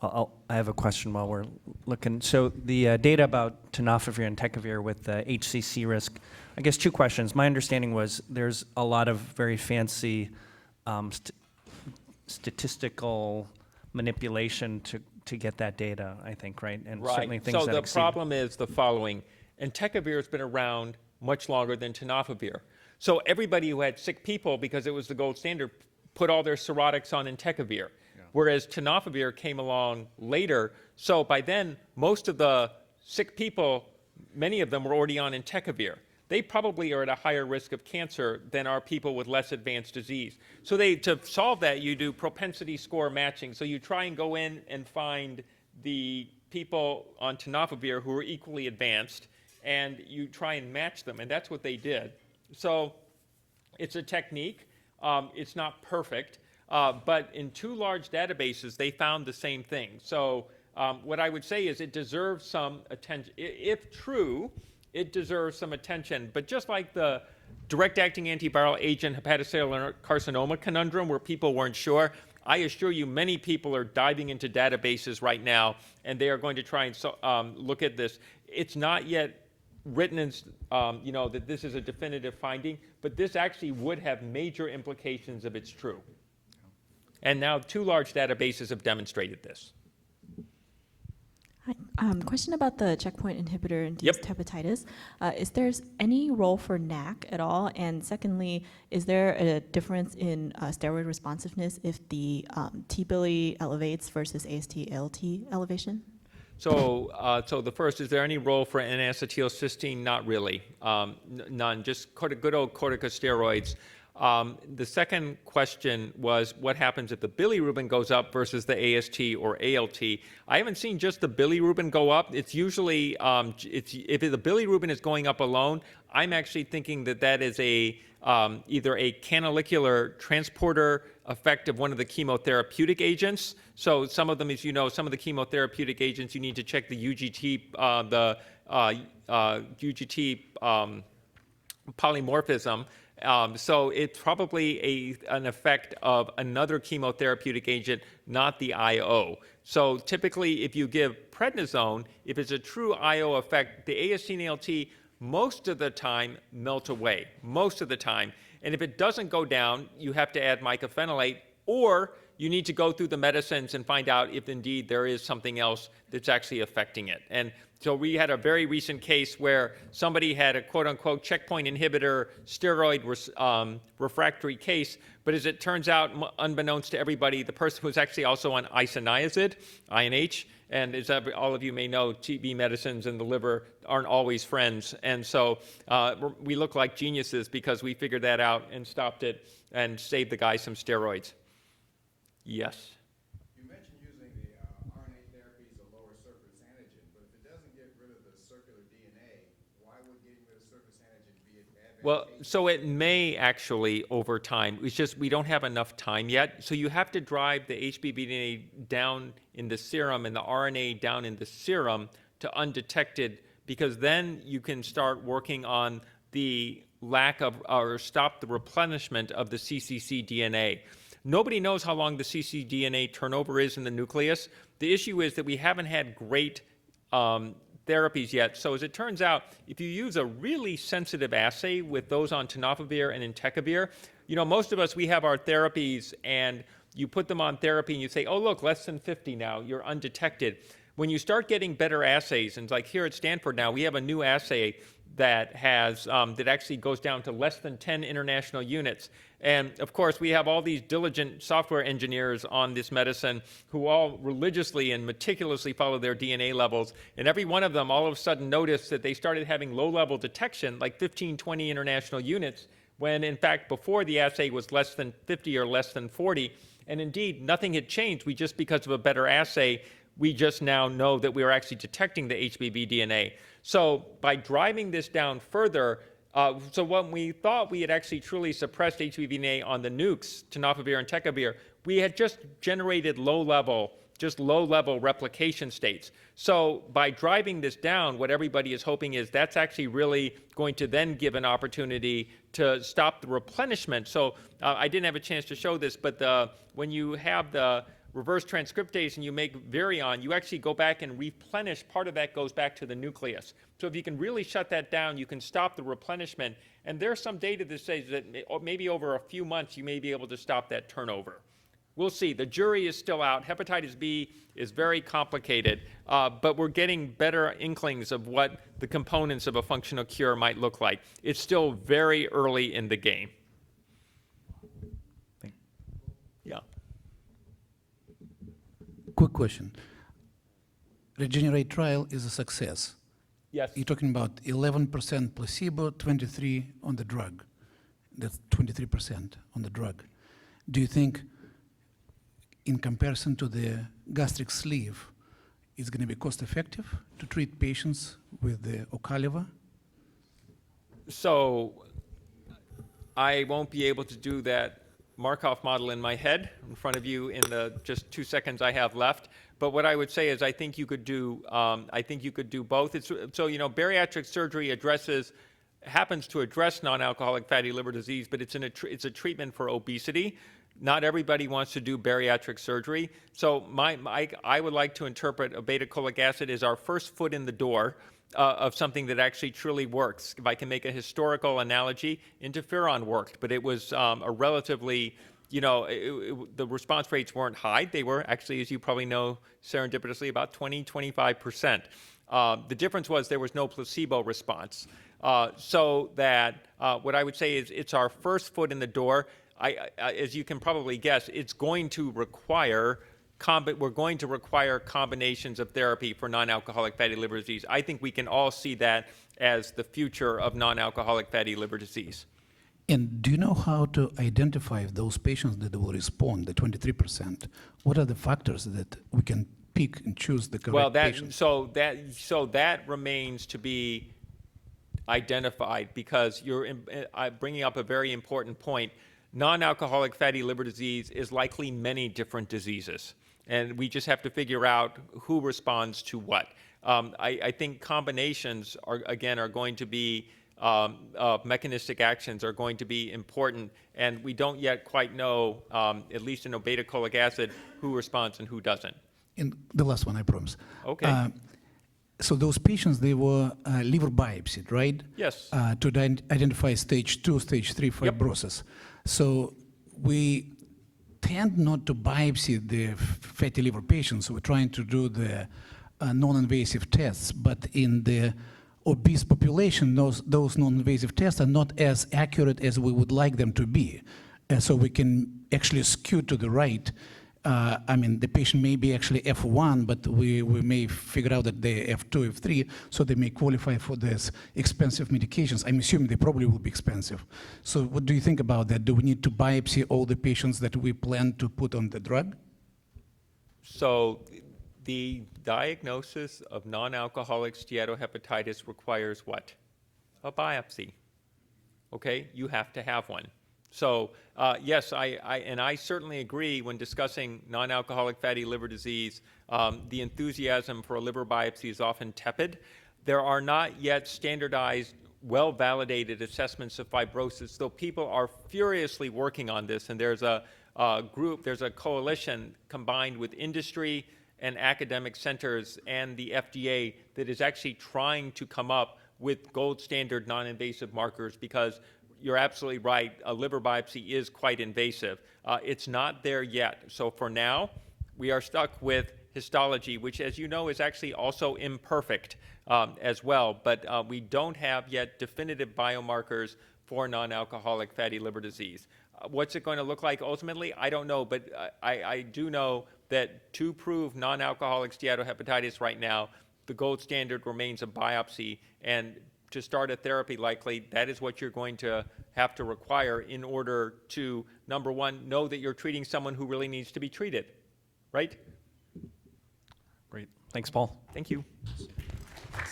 I have a question while we're looking. So the data about tenofovir and entecavir with the HCC risk, I guess two questions. My understanding was there's a lot of very fancy statistical manipulation to get that data, I think, right? And certainly Right. things So that the exceed. problem is the following. Entecavir has been around much longer than tenofovir. So everybody who had sick people, because it was the gold standard, put all their cirrhotics on entecavir. Whereas tenofovir came along later. So by then, most of the sick people, many of them were already on entecavir. They probably are at a higher risk of cancer than are people with less advanced disease. So to solve that, you do propensity score matching. So you try and go in and find the people on tenofovir who are equally advanced, and you try and match them, and that's what they did. So it's a technique. It's not perfect, but in two large databases, they found the same thing. So what I would say is it deserves some attention. If true, it deserves some attention. But just like the direct-acting antiviral agent hepatocellular carcinoma conundrum where people weren't sure, I assure you many people are diving into databases right now, and they are going to try and look at this. It's not yet written in, that this is a definitive finding, but this actually would have major implications if it's true. And now two large databases have demonstrated this. Hi. Question about the checkpoint inhibitor-induced hepatitis. Is there any role for NAC at all? And secondly, is there a difference in steroid responsiveness if the T-bili elevates versus AST-ALT elevation? So the first, is there any role for N-acetylcysteine? Not really. None. Just good old corticosteroids. The second question was what happens if the bilirubin goes up versus the AST or ALT. I haven't seen just the bilirubin go up. It's usually, if the bilirubin is going up alone, I'm actually thinking that is either a canalicular transporter effect of one of the chemotherapeutic agents. So some of them, as you know, some of the chemotherapeutic agents, you need to check the UGT polymorphism. So it's probably an effect of another chemotherapeutic agent, not the IO. So typically, if you give prednisone, if it's a true IO effect, the AST and ALT most of the time melt away, most of the time. And if it doesn't go down, you have to add mycophenolate, or you need to go through the medicines and find out if indeed there is something else that's actually affecting it. And so we had a very recent case where somebody had a quote-unquote checkpoint inhibitor steroid refractory case, but as it turns out, unbeknownst to everybody, the person was actually also on isoniazid, INH, and as all of you may know, TB medicines and the liver aren't always friends. And so we look like geniuses because we figured that out and stopped it and saved the guy some steroids. Yes? You mentioned using the RNA therapies to lower surface antigen, but if it doesn't get rid of the circular DNA, why would getting rid of surface antigen be advantageous? Well, so it may actually over time. It's just we don't have enough time yet. So you have to drive the HBV DNA down in the serum and the RNA down in the serum to undetected, because then you can start working on the lack of or stop the replenishment of the cccDNA. Nobody knows how long the cccDNA turnover is in the nucleus. The issue is that we haven't had great therapies yet. So as it turns out, if you use a really sensitive assay with those on tenofovir and entecavir, most of us, we have our therapies and you put them on therapy and you say, oh, look, less than 50 now, you're undetected. When you start getting better assays, and like here at Stanford now, we have a new assay that has that actually goes down to less than 10 international units. And of course, we have all these diligent software engineers on this medicine who all religiously and meticulously follow their DNA levels. And every one of them all of a sudden noticed that they started having low-level detection, like 15, 20 international units, when in fact before the assay was less than 50 or less than 40. And indeed, nothing had changed. We just, because of a better assay, we just now know that we are actually detecting the HBV DNA. So by driving this down further, so when we thought we had actually truly suppressed HBV DNA on the nukes, tenofovir and entecavir, we had just generated low-level replication states. So by driving this down, what everybody is hoping is that's actually really going to then give an opportunity to stop the replenishment. So I didn't have a chance to show this, but when you have the reverse transcriptase and you make virion, you actually go back and replenish. Part of that goes back to the nucleus. So if you can really shut that down, you can stop the replenishment. And there's some data that says that maybe over a few months, you may be able to stop that turnover. We'll see. The jury is still out. Hepatitis B is very complicated, but we're getting better inklings of what the components of a functional cure might look like. It's still very early in the game. Yeah. Quick question. Regenerate trial is a success. Yes. You're talking about 11% placebo, 23 on the drug. That's 23% on the drug. Do you think, in comparison to the gastric sleeve, it's going to be cost effective to treat patients with the Ocaliva? So I won't be able to do that Markov model in my head in front of you in the just 2 seconds I have left. But what I would say is I think you could do both. So, you know, bariatric surgery happens to address non-alcoholic fatty liver disease, but it's a treatment for obesity. Not everybody wants to do bariatric surgery. So I would like to interpret obeticholic acid as our first foot in the door of something that actually truly works. If I can make a historical analogy, interferon worked, but it was a relatively, you know, the response rates weren't high. They were actually, as you probably know, serendipitously about 20-25%. The difference was there was no placebo response. So that what I would say is it's our first foot in the door. As you can probably guess, it's going to require we're going to require combinations of therapy for non-alcoholic fatty liver disease. I think we can all see that as the future of non-alcoholic fatty liver disease. And do you know how to identify those patients that will respond, the 23%? What are the factors that we can pick and choose the correct patients? So that remains to be identified, because you're bringing up a very important point. Non-alcoholic fatty liver disease is likely many different diseases, and we just have to figure out who responds to what. I think combinations are going to be mechanistic actions are going to be important, and we don't yet quite know, at least in obeticholic acid, who responds and who doesn't. And the last one, I promise. Okay. So those patients, they were liver biopsied, right? Yes. To identify stage 2, stage 3 fibrosis. So we tend not to biopsy the fatty liver patients. We're trying to do the non-invasive tests, but in the obese population, those non-invasive tests are not as accurate as we would like them to be. So we can actually skew to the right. I mean, the patient may be actually F1, but we may figure out that they're F2, F3, so they may qualify for this expensive medications. I'm assuming they probably will be expensive. So what do you think about that? Do we need to biopsy all the patients that we plan to put on the drug? So the diagnosis of non-alcoholic steatohepatitis requires what? A biopsy. Okay, you have to have one. So yes, I certainly agree when discussing non-alcoholic fatty liver disease, the enthusiasm for a liver biopsy is often tepid. There are not yet standardized, well-validated assessments of fibrosis, though people are furiously working on this, and there's a coalition combined with industry and academic centers and the FDA that is actually trying to come up with gold standard non-invasive markers, because you're absolutely right, a liver biopsy is quite invasive. It's not there yet. So for now, we are stuck with histology, which, as you know, is actually also imperfect as well. But we don't have yet definitive biomarkers for non-alcoholic fatty liver disease. What's it going to look like ultimately? I don't know, but I do know that to prove non-alcoholic steatohepatitis right now, the gold standard remains a biopsy, and to start a therapy likely, that is what you're going to have to require in order to, number one, know that you're treating someone who really needs to be treated, right? Great. Thanks, Paul. Thank you.